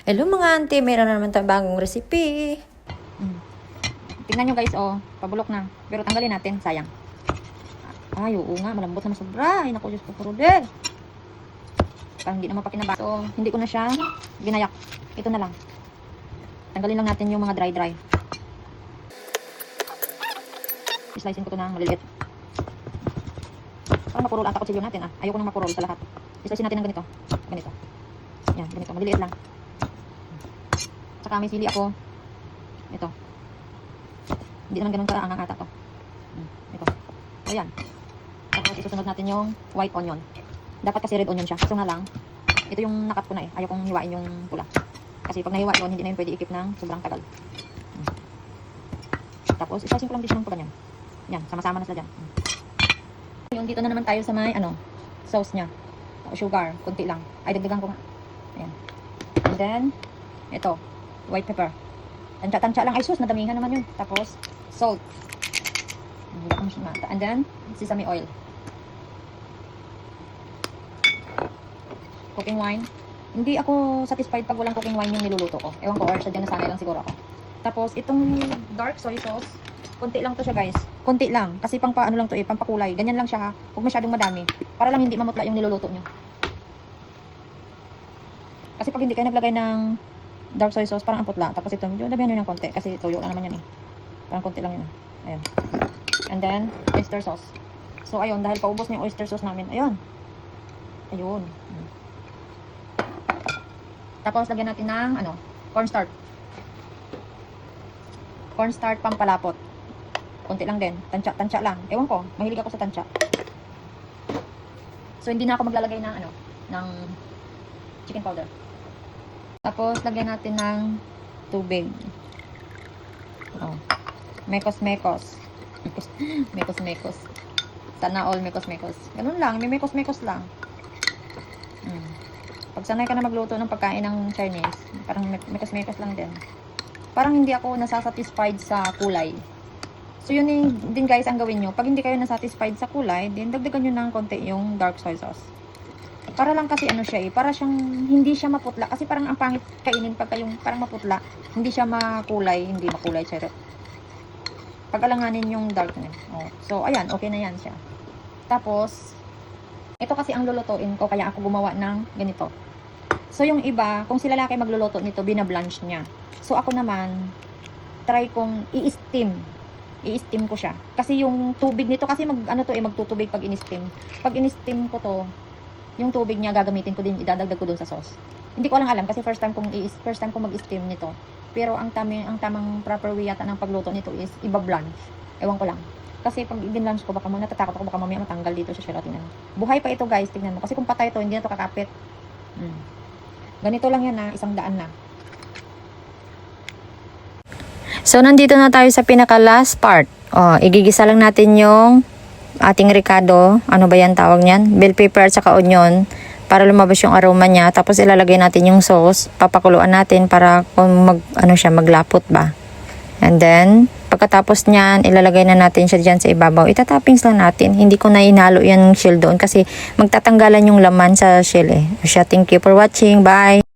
Hello mga auntie, meron na naman tayong bagong recipe. Tingnan nyo guys, oh, pabulok na. Pero tanggalin natin, sayang. Ay, oo nga, malambot naman sobra. Ay, naku, Diyos ko, purode. Parang hindi naman pakinaba. So, hindi ko na siya ginayak. Ito na lang. Tanggalin lang natin yung mga dry. Slicein ko ito ng maliliit. Parang mapurol ata kutsilyo natin, ah. Ayoko nang mapurol sa lahat. Slicein natin ng ganito. Ganito. Yan, ganito. Maliliit lang. Saka may sili ako. Ito. Hindi naman ganun karaangang ata to. Ito. Ayan. Tapos isusunod natin yung white onion. Dapat kasi red onion siya. Kaso nga lang, ito yung nakat ko na eh. Ayaw kong hiwain yung pula. Kasi pag nahiwa yun, hindi na yun pwede ikip ng sobrang tagal. Tapos isasing ko lang din siya ng ganyan. Yan, sama-sama na sila dyan. Yung dito na naman tayo sa may sauce niya. Sugar, konti lang. Ay, dagdagan ko nga. Ayan. And then, ito, white pepper. Tansya-tansya lang. Ay, sus, nadamihan naman yun. Tapos, salt. And then, sesame oil. Cooking wine. Hindi ako satisfied pag walang cooking wine yung niluluto ko. Ewan ko, or sadya nasanay lang siguro ako. Tapos, itong dark soy sauce, konti lang to siya guys. Konti lang. Kasi pang paano lang to eh, pampakulay. Ganyan lang siya ha. Huwag masyadong madami. Para lang hindi mamutla yung niluluto nyo. Kasi pag hindi kayo naglagay ng dark soy sauce, parang ang putla. Tapos ito, medyo dabihan nyo ng konti. Kasi tuyo lang naman yan eh. Parang konti lang yun. Ayan. And then, oyster sauce. So, ayun. Dahil paubos na yung oyster sauce namin. Ayun. Ayun. Tapos, lagyan natin ng, cornstarch. Cornstarch pampalapot. Konti lang din. Tansya lang. Ewan ko. Mahilig ako sa tansya. So, hindi na ako maglalagay ng, ng chicken powder. Tapos, lagyan natin ng tubig. Oh. Mekos-mekos. Mekos-mekos. Sana all mekos-mekos. Ganun lang. May mekos-mekos lang. Pag sanay ka na magluto ng pagkain ng Chinese, parang mekos-mekos lang din. Parang hindi ako nasasatisfied sa kulay. So, yun din guys ang gawin nyo. Pag hindi kayo nasatisfied sa kulay, din dagdagan nyo ng konti yung dark soy sauce. Para lang kasi siya eh. Para siyang hindi siya maputla. Kasi parang ang pangit kainin pagka yung parang maputla. Hindi siya makulay. Hindi makulay, charot. Pag-alanganin yung darkness. Oh. So, ayan. Okay na yan siya. Tapos, ito kasi ang lulutuin ko. Kaya ako gumawa ng ganito. So, yung iba, kung sila lalaki magluluto nito, binablanch niya. So, ako naman, try kong i-steam. I-steam ko siya. Kasi yung tubig nito, kasi magtutubig pag in-steam. Pag in-steam ko to, yung tubig niya gagamitin ko din, idadagdag ko doon sa sauce. Hindi ko lang alam kasi first time kong mag-steam nito. Pero ang tamang proper way yata ng pagluto nito is iba-blanch. Ewan ko lang. Kasi pag i-blanch ko, natatakot ako baka mamaya matanggal dito sa gelatin. Buhay pa ito guys, tingnan mo. Kasi kung patay ito, hindi na ito kakapit. Ganito lang yan na, 100 na. So, nandito na tayo sa pinaka-last part. Igigisa lang natin yung ating ricado. Ano ba yan tawag niyan? Bell pepper at saka onion. Para lumabas yung aroma niya. Tapos ilalagay natin yung sauce. Papakuluan natin para kung maglapot ba. And then, pagkatapos niyan, ilalagay na natin siya dyan sa ibabaw. Itatoppings lang natin. Hindi ko na inalo yung shell doon kasi magtatanggalan yung laman sa shell eh. Thank you for watching. Bye!